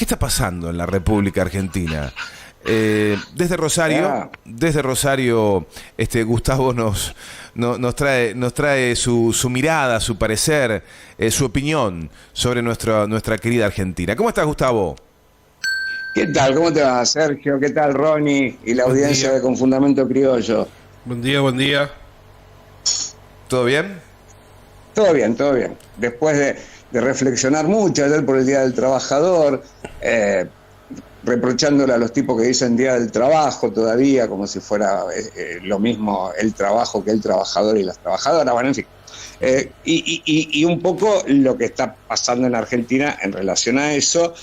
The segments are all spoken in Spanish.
¿Qué está pasando en la República Argentina? Desde Rosario, Gustavo nos trae su mirada, su parecer, su opinión sobre nuestra querida Argentina. ¿Cómo estás, Gustavo? ¿Qué tal? ¿Cómo te va, Sergio? ¿Qué tal, Ronnie? Y la Buen audiencia día. de Con Fundamento Criollo. Buen día, buen día. ¿Todo bien? Todo bien, todo bien. Después de reflexionar mucho ayer por el Día del Trabajador, reprochándole a los tipos que dicen Día del Trabajo todavía, como si fuera lo mismo el trabajo que el trabajador y las trabajadoras, bueno, en fin. Y un poco lo que está pasando en Argentina en relación a eso,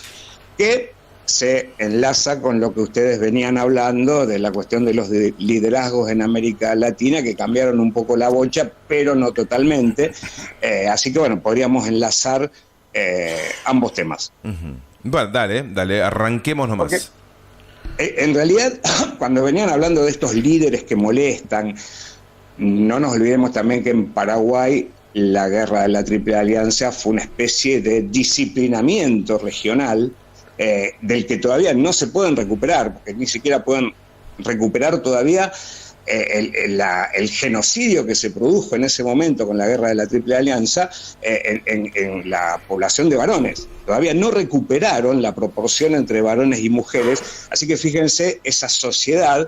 que se enlaza con lo que ustedes venían hablando de la cuestión de los liderazgos en América Latina, que cambiaron un poco la bocha, pero no totalmente. Así que bueno, podríamos enlazar ambos temas. Uh-huh. Bueno, dale, arranquemos nomás. Porque, en realidad, cuando venían hablando de estos líderes que molestan, no nos olvidemos también que en Paraguay la guerra de la Triple Alianza fue una especie de disciplinamiento regional, del que todavía no se pueden recuperar, porque ni siquiera pueden recuperar todavía el genocidio que se produjo en ese momento con la guerra de la Triple Alianza en la población de varones. Todavía no recuperaron la proporción entre varones y mujeres, así que fíjense esa sociedad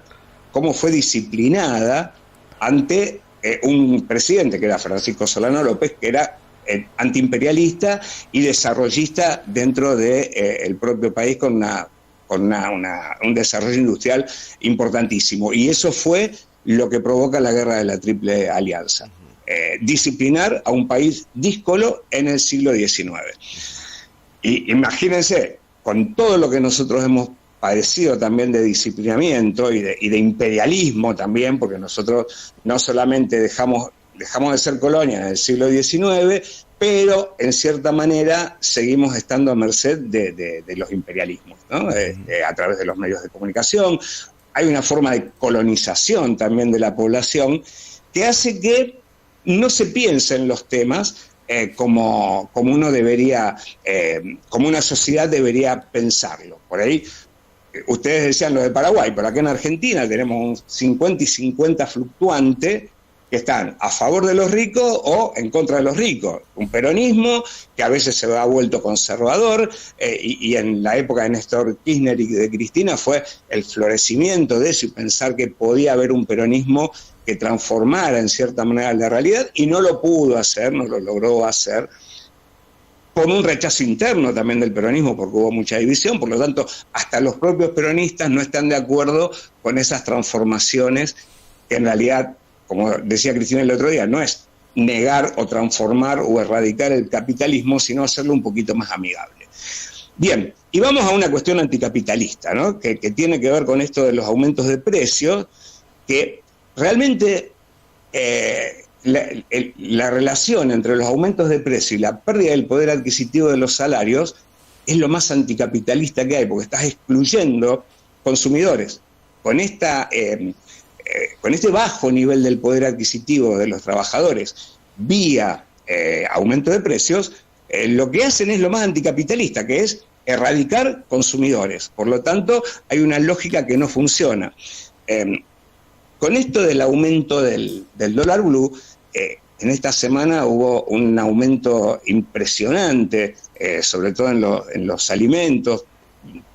cómo fue disciplinada ante un presidente que era Francisco Solano López, que era antiimperialista y desarrollista dentro del propio país con un desarrollo industrial importantísimo. Y eso fue lo que provoca la guerra de la Triple Alianza. Disciplinar a un país díscolo en el siglo XIX. Y imagínense, con todo lo que nosotros hemos padecido también de disciplinamiento y de imperialismo también, porque nosotros no solamente dejamos de ser colonia en el siglo XIX, pero en cierta manera seguimos estando a merced de los imperialismos, ¿no? A través de los medios de comunicación. Hay una forma de colonización también de la población que hace que no se piense en los temas como uno debería, como una sociedad debería pensarlo. Por ahí, ustedes decían lo de Paraguay, pero acá en Argentina tenemos un 50 y 50 fluctuante, que están a favor de los ricos o en contra de los ricos. Un peronismo que a veces se ha vuelto conservador, y en la época de Néstor Kirchner y de Cristina fue el florecimiento de eso y pensar que podía haber un peronismo que transformara en cierta manera la realidad, y no lo pudo hacer, no lo logró hacer, por un rechazo interno también del peronismo, porque hubo mucha división. Por lo tanto, hasta los propios peronistas no están de acuerdo con esas transformaciones que en realidad, como decía Cristina el otro día, no es negar o transformar o erradicar el capitalismo, sino hacerlo un poquito más amigable. Bien, y vamos a una cuestión anticapitalista, ¿no? que tiene que ver con esto de los aumentos de precios, que realmente la relación entre los aumentos de precio y la pérdida del poder adquisitivo de los salarios es lo más anticapitalista que hay, porque estás excluyendo consumidores. Con este bajo nivel del poder adquisitivo de los trabajadores vía aumento de precios, lo que hacen es lo más anticapitalista, que es erradicar consumidores. Por lo tanto, hay una lógica que no funciona. Con esto del aumento del dólar blue, en esta semana hubo un aumento impresionante, sobre todo en los alimentos,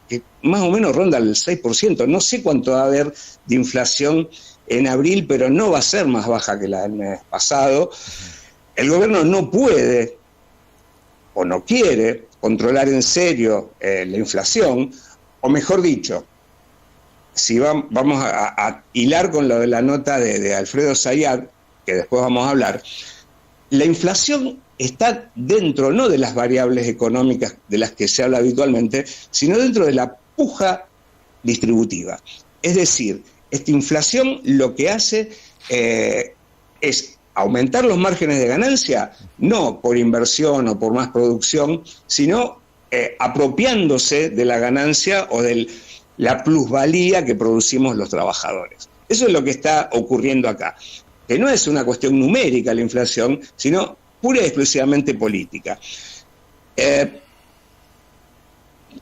que más o menos ronda el 6%. No sé cuánto va a haber de inflación en abril, pero no va a ser más baja que la del mes pasado. El gobierno no puede o no quiere controlar en serio la inflación, o mejor dicho, si vamos a hilar con lo de la nota de Alfredo Zayat, que después vamos a hablar, la inflación está dentro no de las variables económicas de las que se habla habitualmente, sino dentro de la puja distributiva. Es decir, esta inflación lo que hace es aumentar los márgenes de ganancia, no por inversión o por más producción, sino apropiándose de la ganancia o de la plusvalía que producimos los trabajadores. Eso es lo que está ocurriendo acá, que no es una cuestión numérica la inflación, sino pura y exclusivamente política.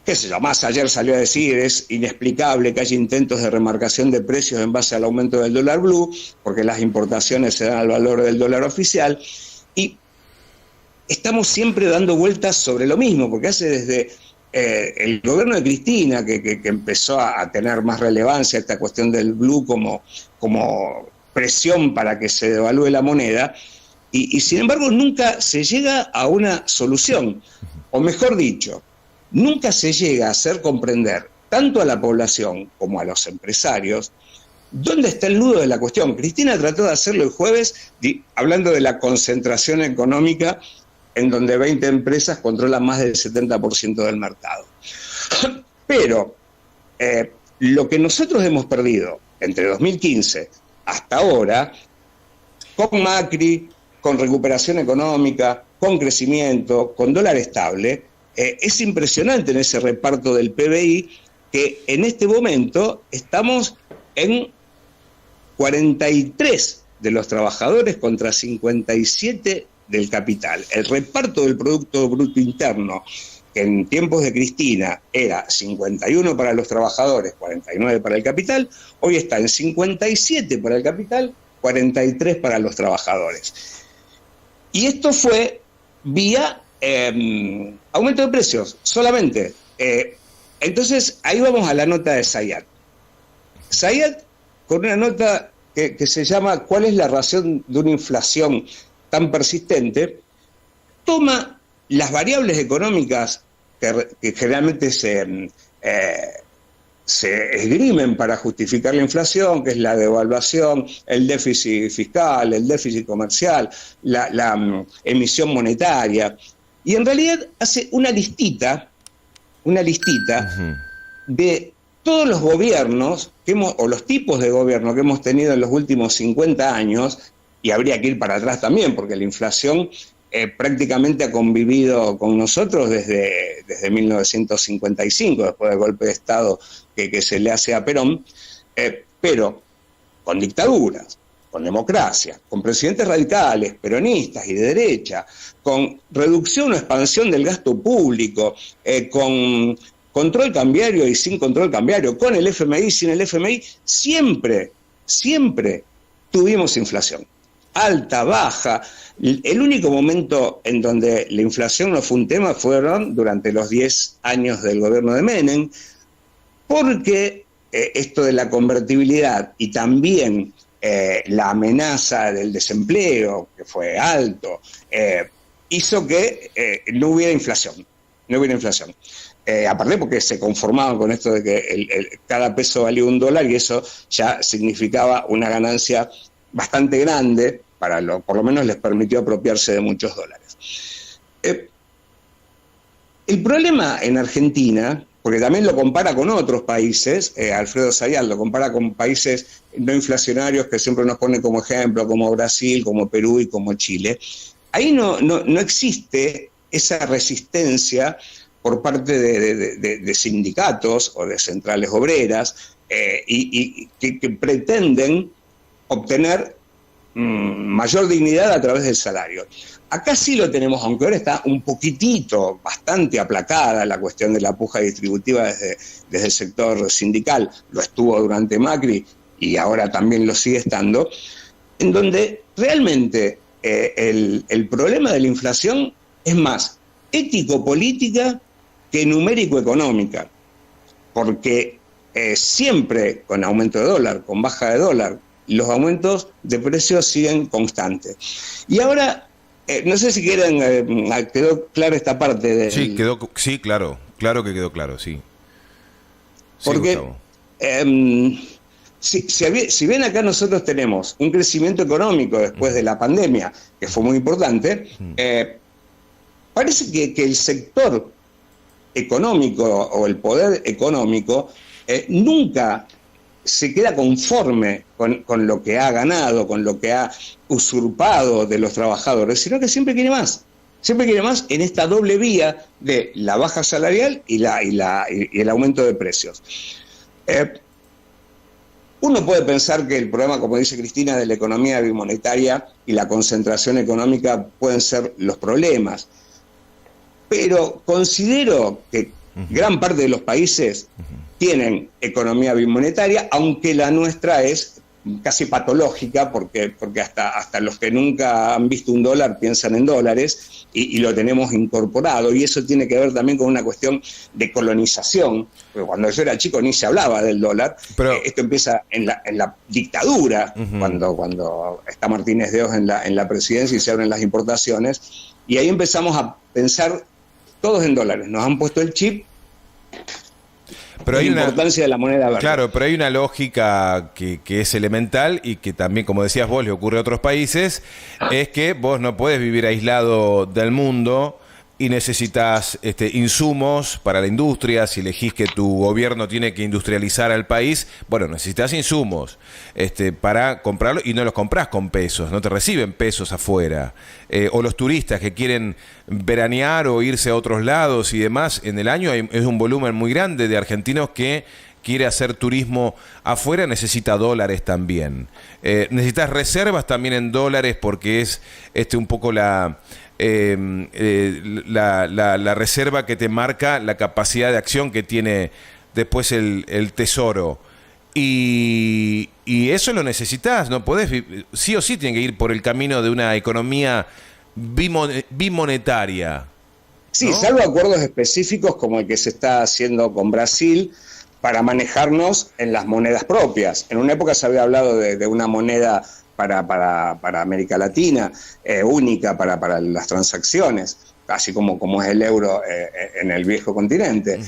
qué sé yo, más ayer salió a decir, es inexplicable que haya intentos de remarcación de precios en base al aumento del dólar blue, porque las importaciones se dan al valor del dólar oficial, y estamos siempre dando vueltas sobre lo mismo, porque hace desde el gobierno de Cristina, que empezó a tener más relevancia esta cuestión del blue como presión para que se devalúe la moneda, y sin embargo nunca se llega a una solución, o mejor dicho, nunca se llega a hacer comprender tanto a la población como a los empresarios dónde está el nudo de la cuestión. Cristina trató de hacerlo el jueves hablando de la concentración económica en donde 20 empresas controlan más del 70% del mercado. Pero lo que nosotros hemos perdido entre 2015 hasta ahora, con Macri, con recuperación económica, con crecimiento, con dólar estable, es impresionante en ese reparto del PBI que en este momento estamos en 43 de los trabajadores contra 57 del capital. El reparto del Producto Bruto Interno, que en tiempos de Cristina era 51 para los trabajadores, 49 para el capital, hoy está en 57 para el capital, 43 para los trabajadores. Y esto fue vía aumento de precios, solamente. Entonces, ahí vamos a la nota de Zayat. Zayat, con una nota que se llama ¿Cuál es la razón de una inflación tan persistente?, toma las variables económicas que generalmente se esgrimen para justificar la inflación, que es la devaluación, el déficit fiscal, el déficit comercial, la emisión monetaria, y en realidad hace una listita de todos los gobiernos o los tipos de gobierno que hemos tenido en los últimos 50 años, y habría que ir para atrás también, porque la inflación prácticamente ha convivido con nosotros desde 1955, después del golpe de Estado que se le hace a Perón, pero con dictaduras, con democracia, con presidentes radicales, peronistas y de derecha, con reducción o expansión del gasto público, con control cambiario y sin control cambiario, con el FMI, sin el FMI, siempre tuvimos inflación. Alta, baja. El único momento en donde la inflación no fue un tema fueron durante los 10 años del gobierno de Menem, porque esto de la convertibilidad y también la amenaza del desempleo, que fue alto, hizo que no hubiera inflación. Aparte porque se conformaban con esto de que cada peso valía $1 y eso ya significaba una ganancia bastante grande, por lo menos les permitió apropiarse de muchos dólares. El problema en Argentina, porque también lo compara con otros países, Alfredo Zayat lo compara con países no inflacionarios que siempre nos pone como ejemplo, como Brasil, como Perú y como Chile, ahí no existe esa resistencia por parte de sindicatos o de centrales obreras y que pretenden obtener mayor dignidad a través del salario. Acá sí lo tenemos, aunque ahora está un poquitito, bastante aplacada la cuestión de la puja distributiva desde el sector sindical, lo estuvo durante Macri y ahora también lo sigue estando, en donde realmente el problema de la inflación es más ético-política que numérico-económica, porque siempre con aumento de dólar, con baja de dólar, los aumentos de precios siguen constantes. Y ahora, no sé si quieren, quedó clara esta parte de... Sí, claro que quedó claro, sí. Porque si bien acá nosotros tenemos un crecimiento económico después de la pandemia, que fue muy importante, parece que el sector económico o el poder económico nunca se queda conforme con lo que ha ganado, con lo que ha usurpado de los trabajadores, sino que siempre quiere más en esta doble vía de la baja salarial y el aumento de precios. Uno puede pensar que el problema, como dice Cristina, de la economía bimonetaria y la concentración económica pueden ser los problemas, pero considero que Gran parte de los países tienen economía bimonetaria, aunque la nuestra es casi patológica, porque hasta los que nunca han visto un dólar piensan en dólares y lo tenemos incorporado, y eso tiene que ver también con una cuestión de colonización, porque cuando yo era chico ni se hablaba del dólar. Pero esto empieza en la dictadura, cuando está Martínez de Hoz en la presidencia y se abren las importaciones, y ahí empezamos a pensar todos en dólares, nos han puesto el chip. Pero hay la importancia de la moneda verde. Claro, pero hay una lógica que es elemental y que también, como decías vos, le ocurre a otros países, es que vos no podés vivir aislado del mundo y necesitas insumos para la industria. Si elegís que tu gobierno tiene que industrializar al país, bueno, necesitas insumos para comprarlo, y no los comprás con pesos, no te reciben pesos afuera. O los turistas que quieren veranear o irse a otros lados y demás, en el año es un volumen muy grande de argentinos que quiere hacer turismo afuera, necesita dólares también. Necesitas reservas también en dólares, porque es un poco la reserva que te marca la capacidad de acción que tiene después el Tesoro. Y eso lo necesitas, no podés, sí o sí tiene que ir por el camino de una economía bimonetaria. Sí, ¿no? Salvo acuerdos específicos como el que se está haciendo con Brasil para manejarnos en las monedas propias. En una época se había hablado de una moneda para América Latina, única para las transacciones, así como es el euro en el viejo continente.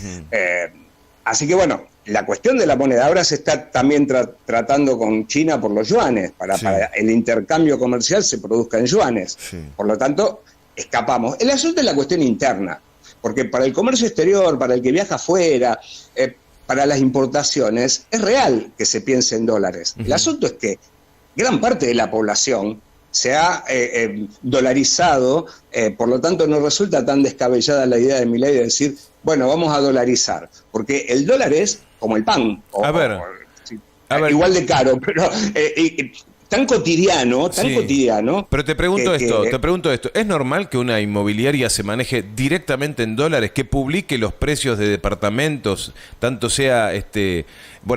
Así que bueno, la cuestión de la moneda ahora se está también tratando con China por los yuanes, para el intercambio comercial se produzca en yuanes. Sí. Por lo tanto, escapamos. El asunto es la cuestión interna, porque para el comercio exterior, para el que viaja afuera, para las importaciones, es real que se piense en dólares. El asunto es que gran parte de la población se ha dolarizado, por lo tanto no resulta tan descabellada la idea de Milei de decir, bueno, vamos a dolarizar, porque el dólar es como el pan, igual de caro, pero tan cotidiano. Pero te pregunto esto, ¿es normal que una inmobiliaria se maneje directamente en dólares, que publique los precios de departamentos, tanto sea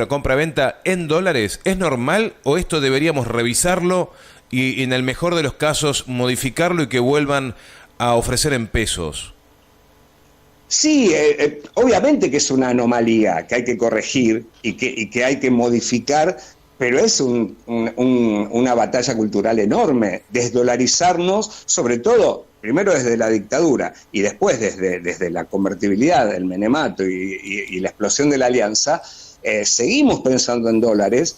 compra-venta en dólares? ¿Es normal o esto deberíamos revisarlo y en el mejor de los casos modificarlo y que vuelvan a ofrecer en pesos? Sí, obviamente que es una anomalía que hay que corregir y que hay que modificar, pero es una batalla cultural enorme, desdolarizarnos, sobre todo, primero desde la dictadura y después desde la convertibilidad del menemato y la explosión de la alianza. Seguimos pensando en dólares,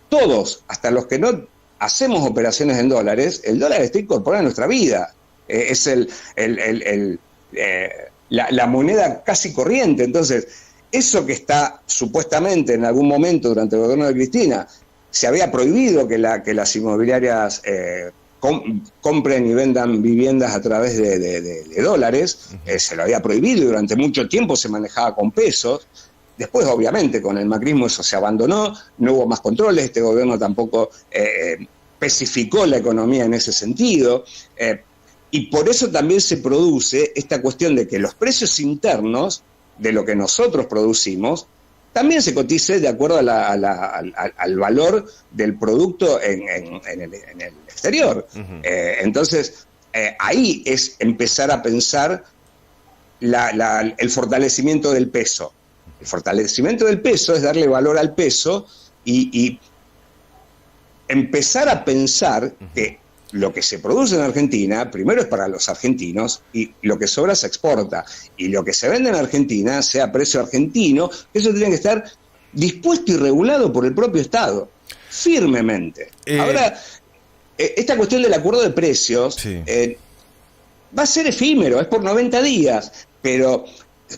todos, hasta los que no hacemos operaciones en dólares, el dólar está incorporado en nuestra vida, es la moneda casi corriente. Entonces, eso que está supuestamente en algún momento durante el gobierno de Cristina, se había prohibido que las inmobiliarias compren y vendan viviendas a través de dólares, se lo había prohibido y durante mucho tiempo se manejaba con pesos. Después, obviamente, con el macrismo eso se abandonó, no hubo más controles, este gobierno tampoco especificó la economía en ese sentido. Y por eso también se produce esta cuestión de que los precios internos de lo que nosotros producimos también se cotice de acuerdo al valor del producto en el exterior. Entonces, ahí es empezar a pensar el fortalecimiento del peso. El fortalecimiento del peso es darle valor al peso y empezar a pensar que lo que se produce en Argentina, primero es para los argentinos, y lo que sobra se exporta. Y lo que se vende en Argentina, sea a precio argentino, eso tiene que estar dispuesto y regulado por el propio Estado, firmemente. Ahora, esta cuestión del acuerdo de precios va a ser efímero, es por 90 días, pero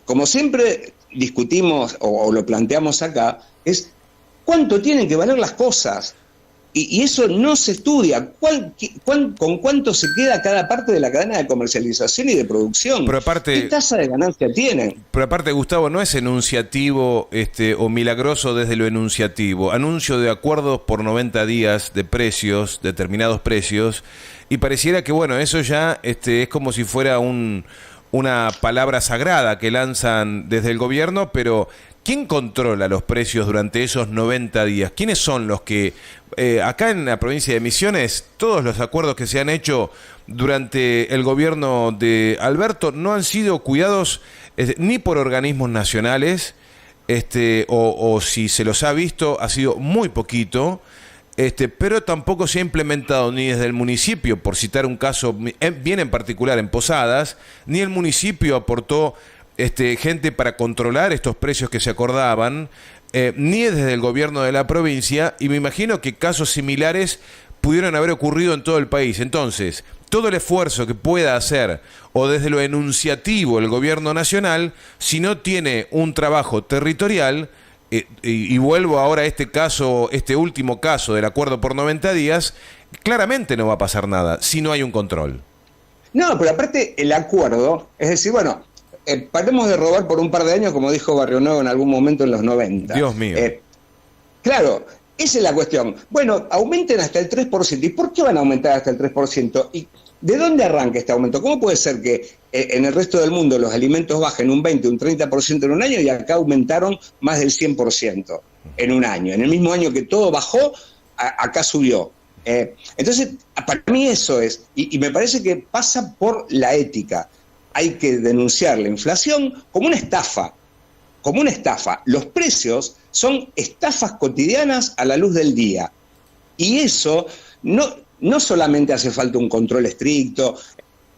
como siempre discutimos o lo planteamos acá, es cuánto tienen que valer las cosas. Y eso no se estudia. ¿Con cuánto se queda cada parte de la cadena de comercialización y de producción? Pero aparte, ¿qué tasa de ganancia tienen? Pero aparte, Gustavo, no es enunciativo o milagroso desde lo enunciativo. Anuncio de acuerdos por 90 días de precios, determinados precios, y pareciera que, bueno, eso ya es como si fuera un una palabra sagrada que lanzan desde el gobierno, pero ¿quién controla los precios durante esos 90 días? ¿Quiénes son los que, acá en la provincia de Misiones, todos los acuerdos que se han hecho durante el gobierno de Alberto no han sido cuidados ni por organismos nacionales, o si se los ha visto, ha sido muy poquito, pero tampoco se ha implementado ni desde el municipio, por citar un caso bien en particular en Posadas, ni el municipio aportó gente para controlar estos precios que se acordaban, ni desde el gobierno de la provincia, y me imagino que casos similares pudieron haber ocurrido en todo el país. Entonces, todo el esfuerzo que pueda hacer, o desde lo enunciativo, el gobierno nacional, si no tiene un trabajo territorial, y vuelvo ahora a este caso, este último caso del acuerdo por 90 días, claramente no va a pasar nada si no hay un control. No, pero aparte el acuerdo, es decir, bueno, paremos de robar por un par de años, como dijo Barrio Nuevo en algún momento en los 90. Dios mío. Claro, esa es la cuestión. Bueno, aumenten hasta el 3%. ¿Y por qué van a aumentar hasta el 3%? ¿Y de dónde arranca este aumento? ¿Cómo puede ser que en el resto del mundo los alimentos bajen un 20, un 30% en un año y acá aumentaron más del 100% en un año? En el mismo año que todo bajó, acá subió. Entonces, para mí eso es, y me parece que pasa por la ética. Hay que denunciar la inflación como una estafa. Como una estafa. Los precios son estafas cotidianas a la luz del día. Y eso no solamente hace falta un control estricto,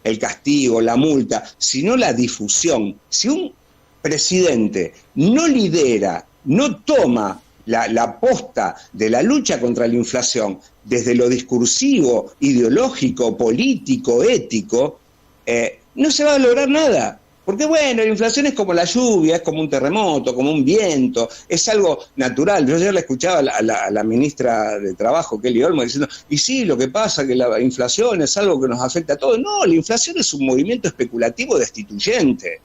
el castigo, la multa, sino la difusión. Si un presidente no lidera, no toma la posta de la lucha contra la inflación desde lo discursivo, ideológico, político, ético, no se va a lograr nada. Porque bueno, la inflación es como la lluvia, es como un terremoto, como un viento, es algo natural. Yo ayer le escuchaba a la ministra de Trabajo, Kelly Olmo, diciendo, y sí, lo que pasa es que la inflación es algo que nos afecta a todos. No, la inflación es un movimiento especulativo destituyente,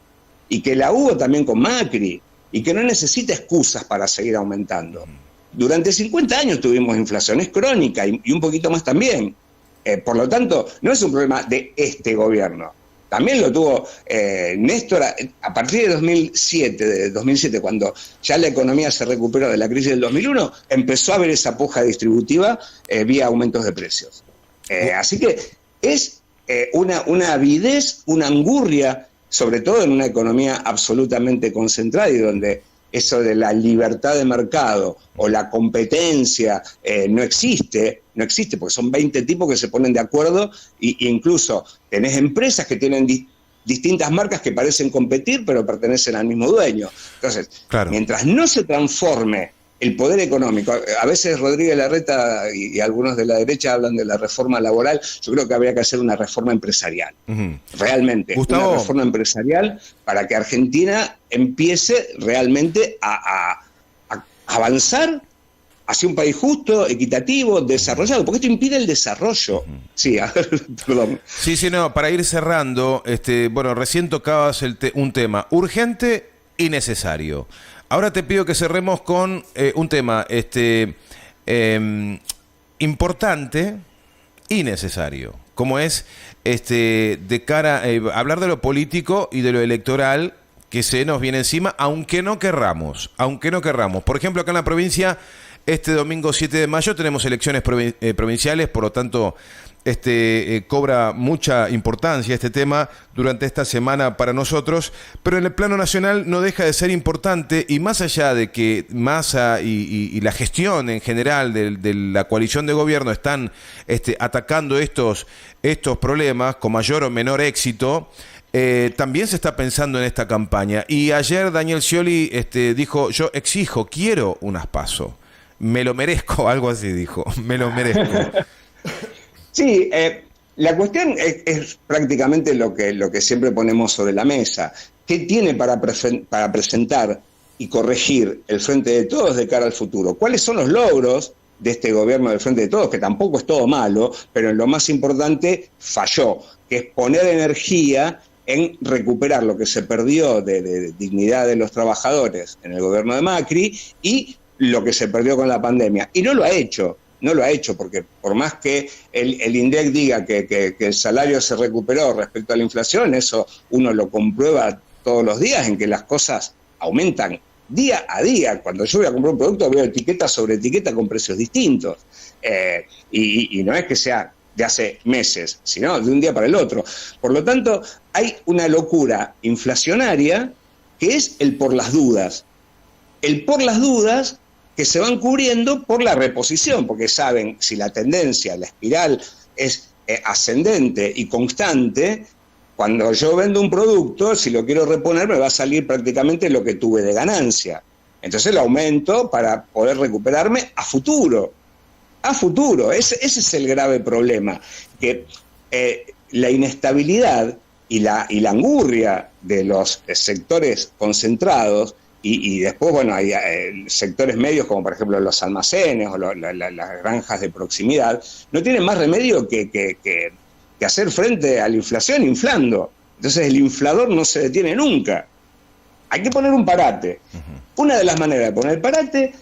y que la hubo también con Macri, y que no necesita excusas para seguir aumentando. Durante 50 años tuvimos inflación, es crónica, y un poquito más también. Por lo tanto, no es un problema de este gobierno. También lo tuvo Néstor a partir de 2007, cuando ya la economía se recuperó de la crisis del 2001, empezó a haber esa puja distributiva vía aumentos de precios. Así que es una avidez, una angurria, sobre todo en una economía absolutamente concentrada y donde eso de la libertad de mercado o la competencia no existe porque son 20 tipos que se ponen de acuerdo e incluso tenés empresas que tienen distintas marcas que parecen competir pero pertenecen al mismo dueño. Entonces, claro, mientras no se transforme el poder económico, a veces Rodríguez Larreta y algunos de la derecha hablan de la reforma laboral, yo creo que habría que hacer una reforma empresarial, realmente, Gustavo, una reforma empresarial para que Argentina empiece realmente a avanzar hacia un país justo, equitativo, desarrollado, porque esto impide el desarrollo. Sí, perdón. Sí, no, para ir cerrando, bueno, recién tocabas un tema urgente y necesario. Ahora te pido que cerremos con un tema importante y necesario, como es de cara a hablar de lo político y de lo electoral que se nos viene encima, aunque no querramos. Por ejemplo, acá en la provincia, este domingo 7 de mayo tenemos elecciones provinciales, por lo tanto cobra mucha importancia este tema durante esta semana para nosotros, pero en el plano nacional no deja de ser importante, y más allá de que Massa y la gestión en general de la coalición de gobierno están atacando estos problemas con mayor o menor éxito, también se está pensando en esta campaña. Y ayer Daniel Scioli dijo, yo quiero unas PASO, me lo merezco, algo así dijo, me lo merezco. Sí, la cuestión es prácticamente lo que siempre ponemos sobre la mesa. ¿Qué tiene para presentar y corregir el Frente de Todos de cara al futuro? ¿Cuáles son los logros de este gobierno del Frente de Todos? Que tampoco es todo malo, pero en lo más importante falló, que es poner energía en recuperar lo que se perdió de dignidad de los trabajadores en el gobierno de Macri y lo que se perdió con la pandemia. Y no lo ha hecho. no lo ha hecho, porque por más que el INDEC diga que el salario se recuperó respecto a la inflación, eso uno lo comprueba todos los días, en que las cosas aumentan día a día. Cuando yo voy a comprar un producto, veo etiqueta sobre etiqueta con precios distintos. Y no es que sea de hace meses, sino de un día para el otro. Por lo tanto, hay una locura inflacionaria que es el por las dudas. El por las dudas que se van cubriendo por la reposición, porque saben, si la tendencia, la espiral es ascendente y constante, cuando yo vendo un producto, si lo quiero reponer, me va a salir prácticamente lo que tuve de ganancia. Entonces lo aumento para poder recuperarme a futuro. A futuro. Ese es el grave problema. Que la inestabilidad y la angurria de los sectores concentrados, y después, bueno, hay sectores medios como por ejemplo los almacenes o las granjas de proximidad, no tienen más remedio que hacer frente a la inflación inflando. Entonces el inflador no se detiene nunca. Hay que poner un parate. Una de las maneras de poner el parate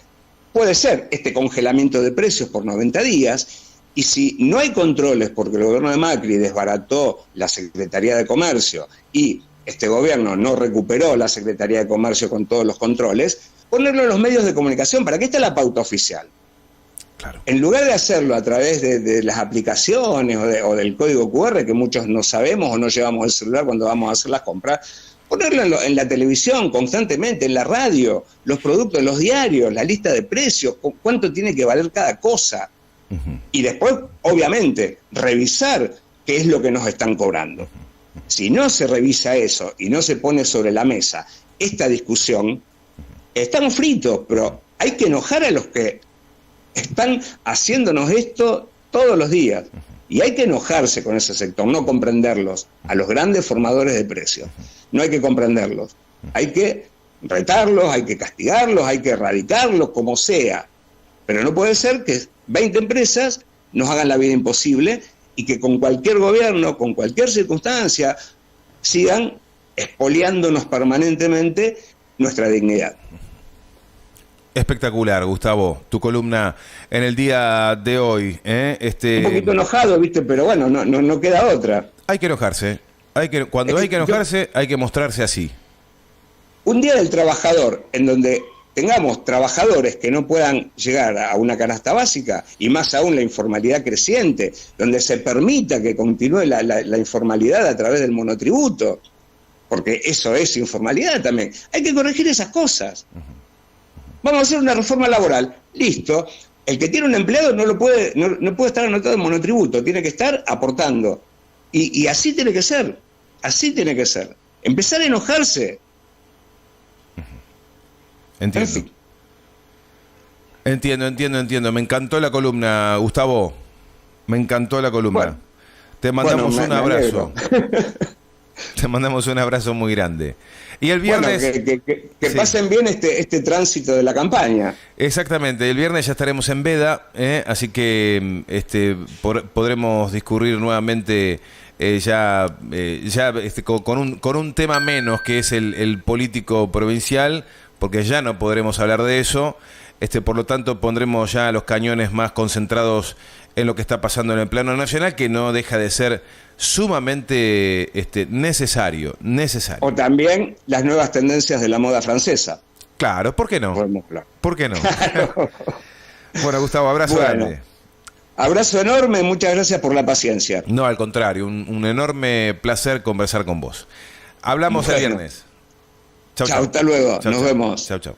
puede ser este congelamiento de precios por 90 días, y si no hay controles porque el gobierno de Macri desbarató la Secretaría de Comercio y este gobierno no recuperó la Secretaría de Comercio con todos los controles, ponerlo en los medios de comunicación. ¿Para qué está la pauta oficial? Claro. En lugar de hacerlo a través de las aplicaciones o del código QR, que muchos no sabemos o no llevamos el celular cuando vamos a hacer las compras, ponerlo en la televisión constantemente, en la radio, los productos, los diarios, la lista de precios, cuánto tiene que valer cada cosa. Y después, obviamente, revisar qué es lo que nos están cobrando. Si no se revisa eso y no se pone sobre la mesa esta discusión, estamos fritos, pero hay que enojar a los que están haciéndonos esto todos los días. Y hay que enojarse con ese sector, no comprenderlos, a los grandes formadores de precios. No hay que comprenderlos. Hay que retarlos, hay que castigarlos, hay que erradicarlos, como sea. Pero no puede ser que 20 empresas nos hagan la vida imposible y que con cualquier gobierno, con cualquier circunstancia, sigan expoliándonos permanentemente nuestra dignidad. Espectacular, Gustavo, tu columna en el día de hoy. Un poquito enojado, ¿viste? Pero bueno, no queda otra. Hay que enojarse. Cuando hay que enojarse, hay que mostrarse así. Un día del trabajador, en donde tengamos trabajadores que no puedan llegar a una canasta básica, y más aún la informalidad creciente, donde se permita que continúe la informalidad a través del monotributo, porque eso es informalidad también. Hay que corregir esas cosas. Vamos a hacer una reforma laboral. Listo. El que tiene un empleado no puede estar anotado en monotributo, tiene que estar aportando. Y así tiene que ser. Así tiene que ser. Empezar a enojarse. Entiendo. Entiendo. Me encantó la columna, Gustavo. Me encantó la columna. Bueno, te mandamos un abrazo. Te mandamos un abrazo muy grande. Y el viernes... Bueno, que pasen bien este tránsito de la campaña. Exactamente, el viernes ya estaremos en veda, así que podremos discurrir nuevamente con un tema menos, que es el político provincial, porque ya no podremos hablar de eso. Por lo tanto, pondremos ya los cañones más concentrados en lo que está pasando en el plano nacional, que no deja de ser sumamente necesario. O también las nuevas tendencias de la moda francesa. Claro, ¿por qué no? ¿Por qué no? Claro. Bueno, Gustavo, abrazo grande. Abrazo enorme, muchas gracias por la paciencia. No, al contrario, un enorme placer conversar con vos. Hablamos el viernes. Chau, hasta luego. Nos vemos. Chau.